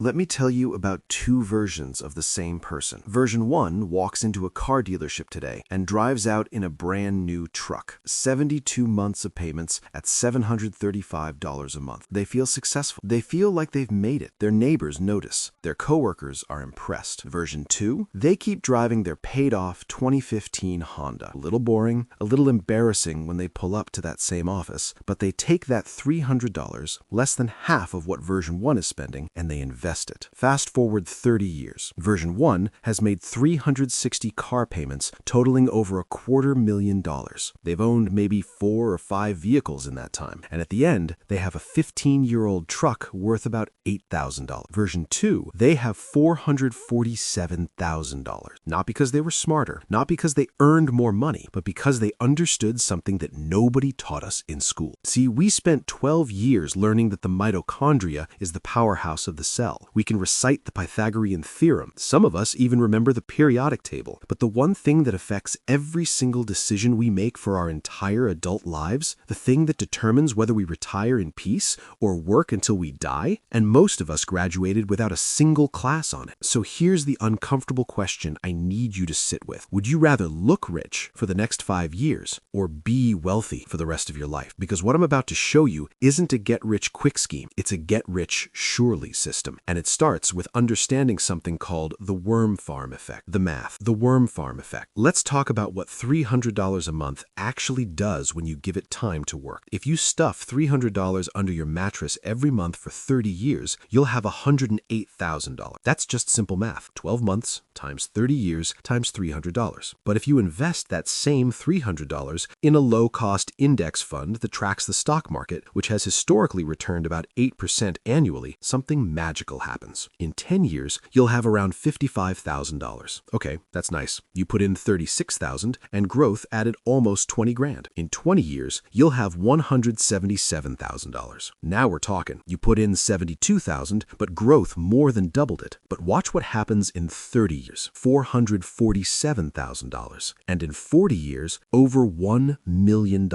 Let me tell you about two versions of the same person. Version 1 walks into a car dealership today and drives out in a brand new truck. 72 months of payments at $735 a month. They feel successful. They feel like they've made it. Their neighbors notice. Their coworkers are impressed. Version 2, they keep driving their paid-off 2015 Honda. A little boring, a little embarrassing when they pull up to that same office, but they take that $300, less than half of what version 1 is spending, and they invest it. Fast forward 30 years. Version 1 has made 360 car payments totaling over $250,000. They've owned maybe 4 or 5 vehicles in that time, and at the end, they have a 15-year-old truck worth about $8,000. Version 2, they have $447,000. Not because they were smarter, not because they earned more money, but because they understood something that nobody taught us in school. See, we spent 12 years learning that the mitochondria is the powerhouse of the cell. We can recite the Pythagorean theorem. Some of us even remember the periodic table. But the one thing that affects every single decision we make for our entire adult lives, the thing that determines whether we retire in peace or work until we die, and most of us graduated without a single class on it. So here's the uncomfortable question I need you to sit with. Would you rather look rich for the next 5 years or be wealthy for the rest of your life? Because what I'm about to show you isn't a get-rich-quick scheme. It's a get-rich-surely system. And it starts with understanding something called the worm farm effect. The math. The worm farm effect. Let's talk about what $300 a month actually does when you give it time to work. If you stuff $300 under your mattress every month for 30 years, you'll have $108,000. That's just simple math. 12 months times 30 years times $300. But if you invest that same $300 in a low-cost index fund that tracks the stock market, which has historically returned about 8% annually, something magical happens. In 10 years, you'll have around $55,000. Okay, that's nice. You put in $36,000 and growth added almost 20 grand. In 20 years, you'll have $177,000. Now we're talking. You put in $72,000, but growth more than doubled it. But watch what happens in 30 years. $447,000. And in 40 years, over $1 million.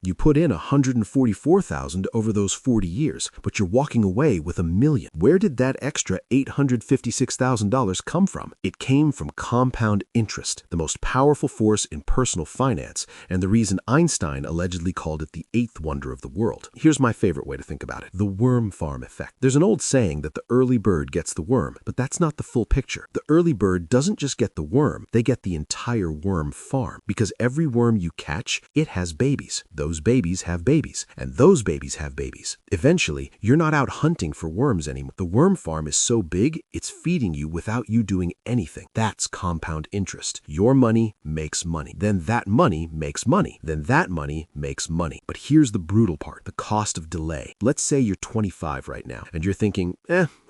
You put in $144,000 over those 40 years, but you're walking away with $1 million. Where did that extra $856,000 come from? It came from compound interest, the most powerful force in personal finance, and the reason Einstein allegedly called it the eighth wonder of the world. Here's my favorite way to think about it: the worm farm effect. There's an old saying that the early bird gets the worm, but that's not the full picture. The early bird doesn't just get the worm, they get the entire worm farm, because every worm you catch, it has babies. Those babies have babies, and those babies have babies. Eventually, you're not out hunting for worms anymore. The worm farm is so big, it's feeding you without you doing anything. That's compound interest. Your money makes money. Then that money makes money. Then that money makes money. But here's the brutal part, the cost of delay. Let's say you're 25 right now, and you're thinking,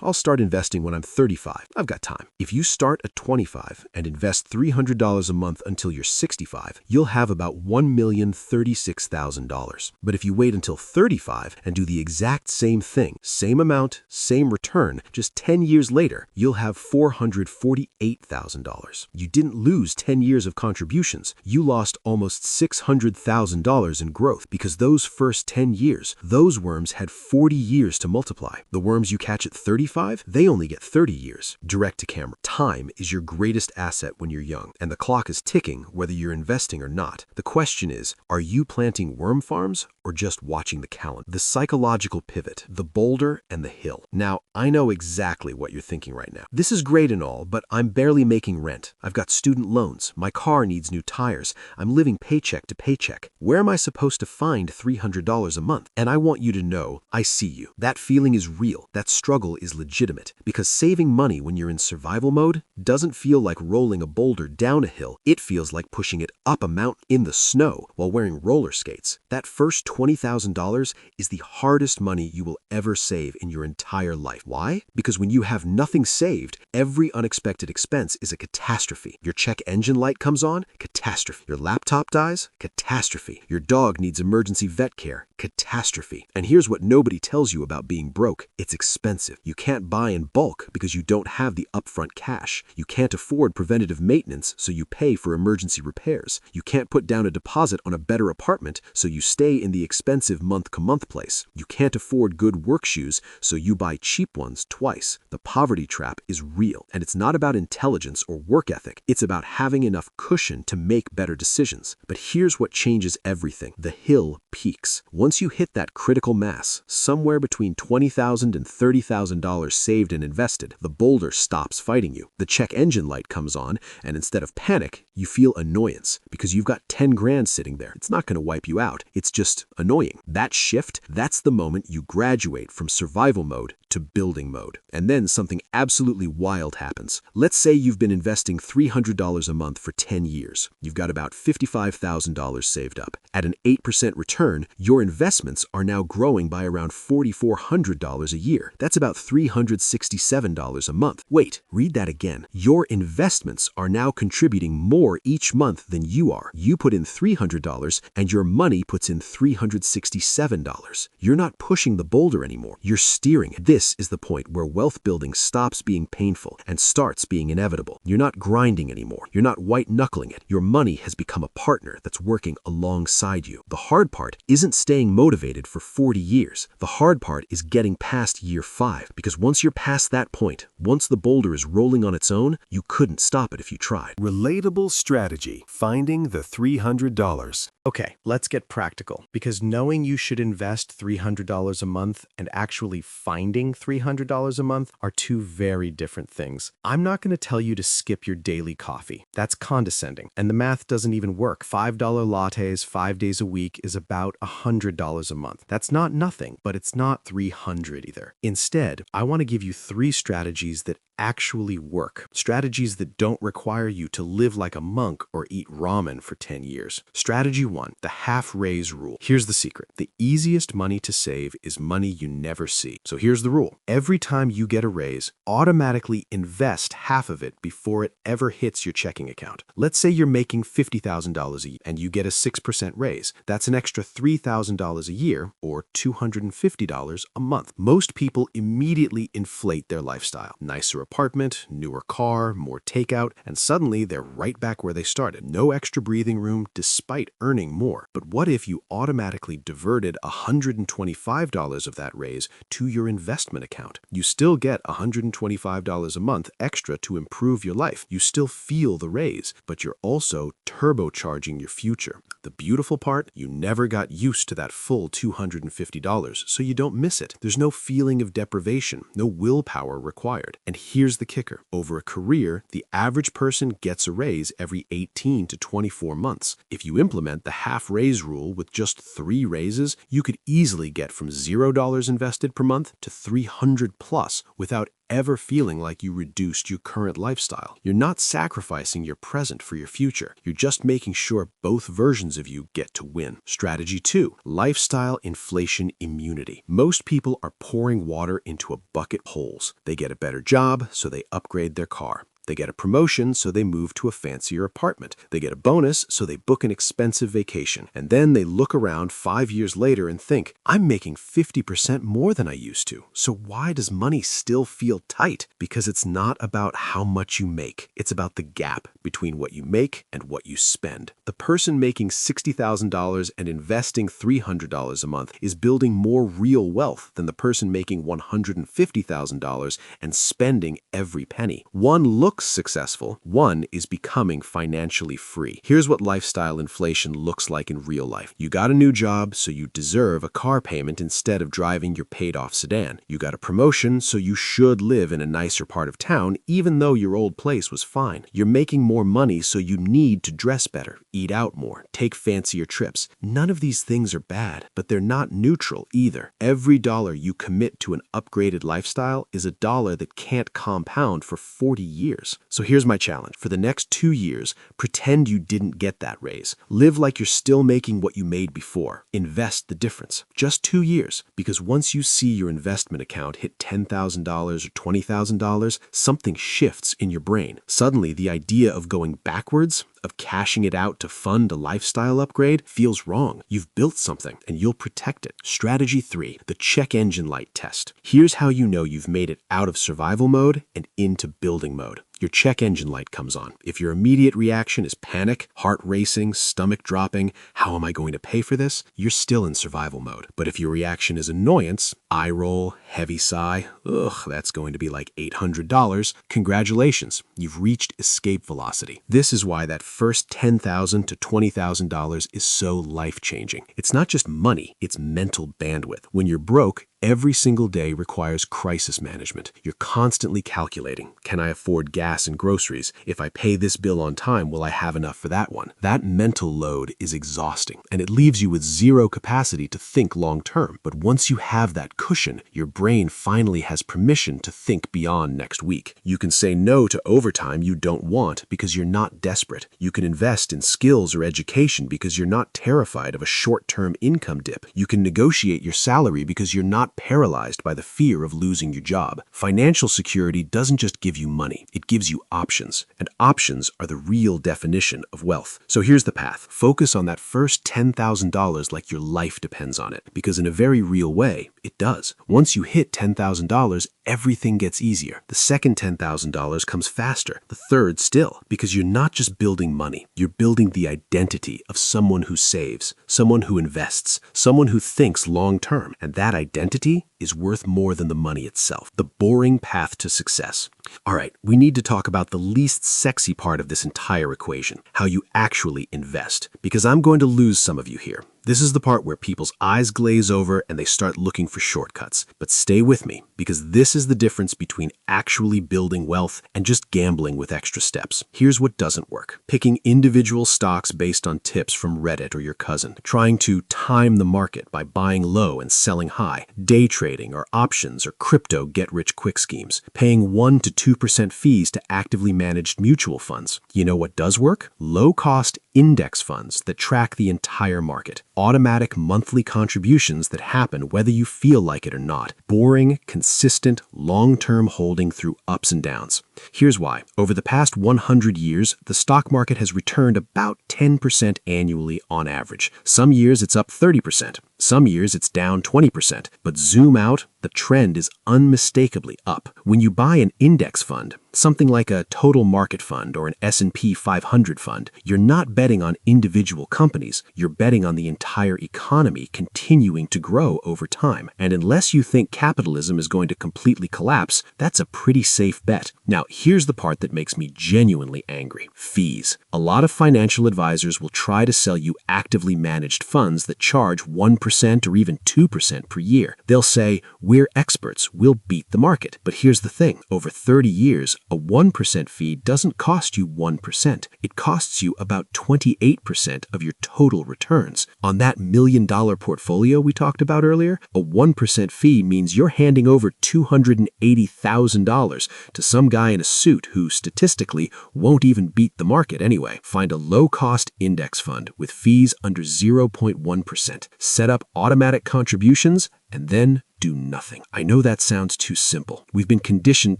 I'll start investing when I'm 35. I've got time. If you start at 25 and invest $300 a month until you're 65, you'll have about $1,036,000. But if you wait until 35 and do the exact same thing, same amount, same return, just 10 years later, you'll have $448,000. You didn't lose 10 years of contributions. You lost almost $600,000 in growth because those first 10 years, those worms had 40 years to multiply. The worms you catch at 35, they only get 30 years. Direct to camera. Time is your greatest asset when you're young, and the clock is ticking whether you're investing or not. The question is, are you planting worm farms or just watching the calendar? The psychological pivot, the boulder and the hill. Now, I know exactly what you're thinking right now. This is great and all, but I'm barely making rent. I've got student loans. My car needs new tires. I'm living paycheck to paycheck. Where am I supposed to find $300 a month? And I want you to know, I see you. That feeling is real. That struggle is legitimate. Because saving money when you're in survival mode doesn't feel like rolling a boulder down a hill. It feels like pushing it up a mountain in the snow while wearing roller skates. That first $20,000 is the hardest money you will ever save in your entire life. Why? Because when you have nothing saved, every unexpected expense is a catastrophe. Your check engine light comes on, catastrophe. Your laptop dies, catastrophe. Your dog needs emergency vet care, catastrophe. And here's what nobody tells you about being broke. It's expensive. You can't buy in bulk because you don't have the upfront cash. You can't afford preventative maintenance, so you pay for emergency repairs. You can't put down a deposit on a better apartment, so you stay in the expensive month-to-month place. You can't afford good work shoes, so you buy cheap ones ones twice. The poverty trap is real, and it's not about intelligence or work ethic. It's about having enough cushion to make better decisions. But here's what changes everything. The hill peaks. Once you hit that critical mass, somewhere between $20,000 and $30,000 saved and invested, the boulder stops fighting you. The check engine light comes on, and instead of panic, you feel annoyance because you've got 10 grand sitting there. It's not going to wipe you out. It's just annoying. That shift, that's the moment you graduate from survival mode to building mode. And then something absolutely wild happens. Let's say you've been investing $300 a month for 10 years. You've got about $55,000 saved up. At an 8% return, your investments are now growing by around $4,400 a year. That's about $367 a month. Wait, read that again. Your investments are now contributing more each month than you are. You put in $300 and your money puts in $367. You're not pushing the boulder anymore. You're steering it. This is the point where wealth building stops being painful and starts being inevitable. You're not grinding anymore. You're not white-knuckling it. Your money has become a partner that's working alongside you. The hard part isn't staying motivated for 40 years. The hard part is getting past year 5, because once you're past that point, once the boulder is rolling on its own, you couldn't stop it if you tried. Relatable strategy. Finding the $300. Okay, let's get practical, because knowing you should invest $300 a month and actually finding $300 a month are two very different things. I'm not going to tell you to skip your daily coffee. That's condescending, and the math doesn't even work. $5 lattes 5 days a week is about $100 a month. That's not nothing, but it's not $300 either. Instead, I want to give you 3 strategies that actually work. Strategies that don't require you to live like a monk or eat ramen for 10 years. Strategy 1, the half raise rule. Here's the secret. The easiest money to save is money you never see. So here's the rule. Every time you get a raise, automatically invest half of it before it ever hits your checking account. Let's say you're making $50,000 a year and you get a 6% raise. That's an extra $3,000 a year, or $250 a month. Most people immediately inflate their lifestyle. Nicer apartment, newer car, more takeout, and suddenly they're right back where they started. No extra breathing room despite earning more. But what if you automatically diverted $125 of that raise to your investment account? You still get $125 a month extra to improve your life. You still feel the raise, but you're also turbocharging your future. The beautiful part, you never got used to that full $250, so you don't miss it. There's no feeling of deprivation, no willpower required. And here's the kicker. Over a career, the average person gets a raise every 18 to 24 months. If you implement the half raise rule with just 3 raises, you could easily get from $0 invested per month to $300 plus without ever feeling like you reduced your current lifestyle. You're not sacrificing your present for your future. You're just making sure both versions of you get to win. Strategy 2, lifestyle inflation immunity. Most people are pouring water into a bucket of holes. They get a better job, so they upgrade their car. They get a promotion, so they move to a fancier apartment. They get a bonus, so they book an expensive vacation. And then they look around 5 years later and think, I'm making 50% more than I used to. So why does money still feel tight? Because it's not about how much you make. It's about the gap between what you make and what you spend. The person making $60,000 and investing $300 a month is building more real wealth than the person making $150,000 and spending every penny. One looks successful, one is becoming financially free. Here's what lifestyle inflation looks like in real life. You got a new job, so you deserve a car payment instead of driving your paid-off sedan. You got a promotion, so you should live in a nicer part of town, even though your old place was fine. You're making more money, so you need to dress better, eat out more, take fancier trips. None of these things are bad, but they're not neutral either. Every dollar you commit to an upgraded lifestyle is a dollar that can't compound for 40 years. So here's my challenge. For the next 2 years, pretend you didn't get that raise. Live like you're still making what you made before. Invest the difference. Just 2 years. Because once you see your investment account hit $10,000 or $20,000, something shifts in your brain. Suddenly, the idea of going backwards, of cashing it out to fund a lifestyle upgrade feels wrong. You've built something and you'll protect it. Strategy 3, the check engine light test. Here's how you know you've made it out of survival mode and into building mode. Your check engine light comes on. If your immediate reaction is panic, heart racing, stomach dropping, how am I going to pay for this? You're still in survival mode. But if your reaction is annoyance, eye roll, heavy sigh, ugh, that's going to be like $800, congratulations, you've reached escape velocity. This is why that first $10,000 to $20,000 is so life-changing. It's not just money, it's mental bandwidth. When you're broke, every single day requires crisis management. You're constantly calculating, can I afford gas and groceries? If I pay this bill on time, will I have enough for that one? That mental load is exhausting, and it leaves you with zero capacity to think long term. But once you have that cushion, your brain finally has permission to think beyond next week. You can say no to overtime you don't want because you're not desperate. You can invest in skills or education because you're not terrified of a short-term income dip. You can negotiate your salary because you're not paralyzed by the fear of losing your job. Financial security doesn't just give you money, it gives you options. And options are the real definition of wealth. So here's the path. Focus on that first $10,000 like your life depends on it, because in a very real way, it does. Once you hit $10,000, everything gets easier. The second $10,000 comes faster. The third still, because you're not just building money, you're building the identity of someone who saves, someone who invests, someone who thinks long term. And that identity is worth more than the money itself. The boring path to success. All right, we need to talk about the least sexy part of this entire equation, how you actually invest, because I'm going to lose some of you here. This is the part where people's eyes glaze over and they start looking for shortcuts. But stay with me, because this is the difference between actually building wealth and just gambling with extra steps. Here's what doesn't work. Picking individual stocks based on tips from Reddit or your cousin. Trying to time the market by buying low and selling high. Day trading or options or crypto get-rich-quick schemes. Paying 1% to 2% fees to actively managed mutual funds. You know what does work? Low-cost index funds that track the entire market. Automatic monthly contributions that happen whether you feel like it or not. Boring, consistent, long-term holding through ups and downs. Here's why. Over the past 100 years, the stock market has returned about 10% annually on average. Some years it's up 30%. Some years it's down 20%. But zoom out, the trend is unmistakably up. When you buy an index fund, something like a total market fund or an S&P 500 fund, you're not betting on individual companies. You're betting on the entire economy continuing to grow over time. And unless you think capitalism is going to completely collapse, that's a pretty safe bet. Now, here's the part that makes me genuinely angry. Fees. A lot of financial advisors will try to sell you actively managed funds that charge 1% or even 2% per year. They'll say, we're experts, we'll beat the market. But here's the thing. Over 30 years, a 1% fee doesn't cost you 1%. It costs you about 28% of your total returns. On that $1 million portfolio we talked about earlier, a 1% fee means you're handing over $280,000 to some guy in a suit who statistically won't even beat the market anyway. Find a low-cost index fund with fees under 0.1%. Set up automatic contributions and then do nothing. I know that sounds too simple. We've been conditioned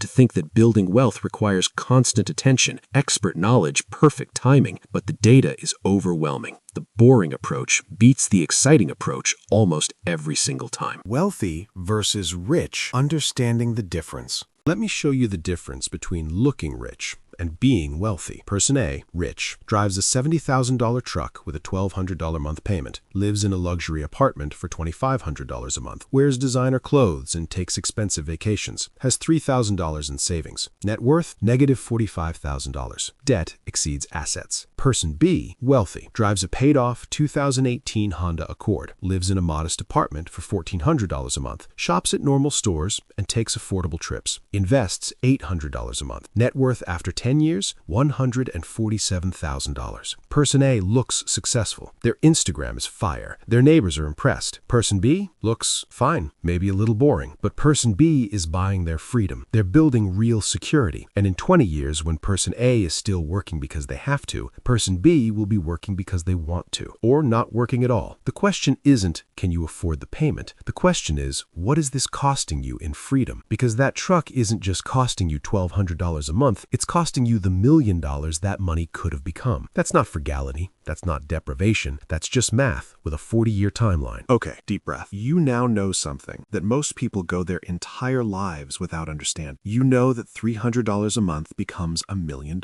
to think that building wealth requires constant attention, expert knowledge, perfect timing, but the data is overwhelming. The boring approach beats the exciting approach almost every single time. Wealthy versus rich. Understanding the difference. Let me show you the difference between looking rich and being wealthy. Person A, rich, drives a $70,000 truck with a $1,200 month payment, lives in a luxury apartment for $2,500 a month, wears designer clothes and takes expensive vacations, has $3,000 in savings. Net worth, negative $45,000. Debt exceeds assets. Person B, wealthy, drives a paid-off 2018 Honda Accord, lives in a modest apartment for $1,400 a month, shops at normal stores, and takes affordable trips. Invests $800 a month. Net worth after 10 years, $147,000. Person A looks successful. Their Instagram is fire. Their neighbors are impressed. Person B looks fine, maybe a little boring, but person B is buying their freedom. They're building real security. And in 20 years, when person A is still working because they have to, Person B will be working because they want to, or not working at all. The question isn't, can you afford the payment? The question is, what is this costing you in freedom? Because that truck isn't just costing you $1,200 a month, it's costing you the $1 million that money could have become. That's not frugality. That's not deprivation. That's just math with a 40-year timeline. Okay, deep breath. You now know something that most people go their entire lives without understanding. You know that $300 a month becomes $1 million.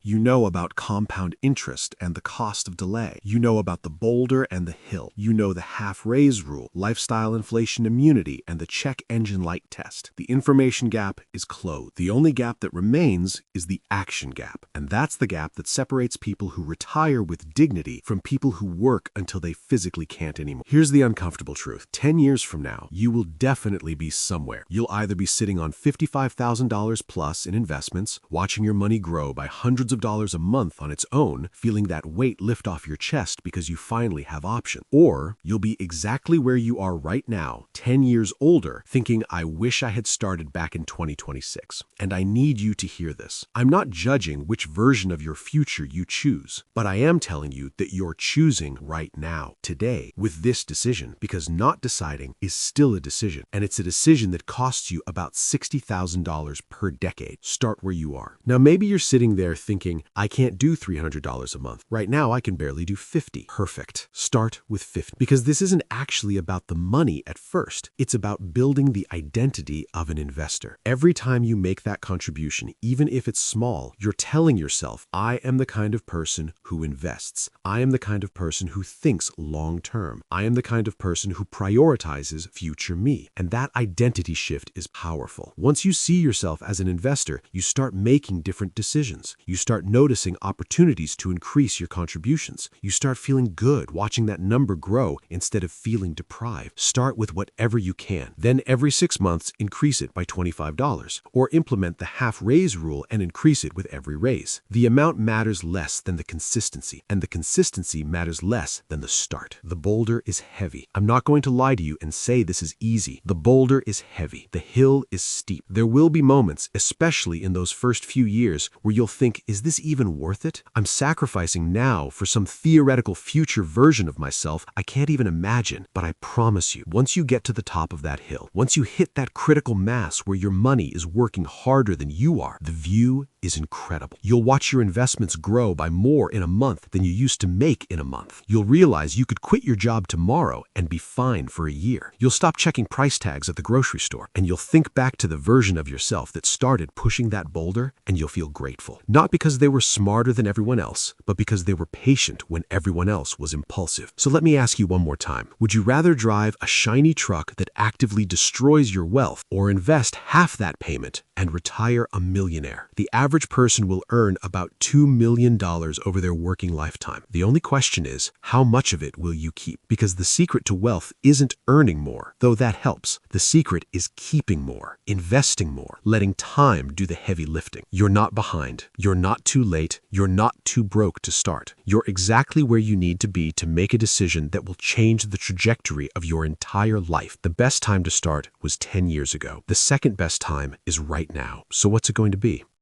You know about compound interest and the cost of delay. You know about the boulder and the hill. You know the half-raise rule, lifestyle inflation immunity, and the check engine light test. The information gap is closed. The only gap that remains is the action gap. And that's the gap that separates people who retire with dignity from people who work until they physically can't anymore. Here's the uncomfortable truth. 10 years from now, you will definitely be somewhere. You'll either be sitting on $55,000 plus in investments, watching your money grow by hundreds of dollars a month on its own, feeling that weight lift off your chest because you finally have options. Or you'll be exactly where you are right now, 10 years older, thinking, I wish I had started back in 2026. And I need you to hear this. I'm not judging which version of your future you choose, but I am telling you that you're choosing right now, today, with this decision, because not deciding is still a decision, and it's a decision that costs you about $60,000 per decade. Start where you are. Now, maybe you're sitting there thinking, I can't do $300 a month. Right now, I can barely do $50. Perfect. Start with $50, because this isn't actually about the money at first. It's about building the identity of an investor. Every time you make that contribution, even if it's small, you're telling yourself, I am the kind of person who invests. I am the kind of person who thinks long term. I am the kind of person who prioritizes future me. And that identity shift is powerful. Once you see yourself as an investor, you start making different decisions. You start noticing opportunities to increase your contributions. You start feeling good watching that number grow instead of feeling deprived. Start with whatever you can. Then every 6 months, increase it by $25. Or implement the half-raise rule and increase it with every raise. The amount matters less than the consistency, and the consistency matters less than the start. The boulder is heavy. I'm not going to lie to you and say this is easy. The boulder is heavy. The hill is steep. There will be moments, especially in those first few years, where you'll think, is this even worth it? I'm sacrificing now for some theoretical future version of myself I can't even imagine. But I promise you, once you get to the top of that hill, once you hit that critical mass where your money is working harder than you are, the view is incredible. You'll watch your investments grow by more in a month than you used to make in a month. You'll realize you could quit your job tomorrow and be fine for a year. You'll stop checking price tags at the grocery store, and you'll think back to the version of yourself that started pushing that boulder, and you'll feel grateful. Not because they were smarter than everyone else, but because they were patient when everyone else was impulsive. So let me ask you one more time. Would you rather drive a shiny truck that actively destroys your wealth, or invest half that payment and retire a millionaire? The average person will earn about $2 million over their working lifetime. The only question is, how much of it will you keep? Because the secret to wealth isn't earning more, though that helps. The secret is keeping more, investing more, letting time do the heavy lifting. You're not behind. You're not too late. You're not too broke to start. You're exactly where you need to be to make a decision that will change the trajectory of your entire life. The best time to start was 10 years ago. The second best time is right now. So what's it going to be?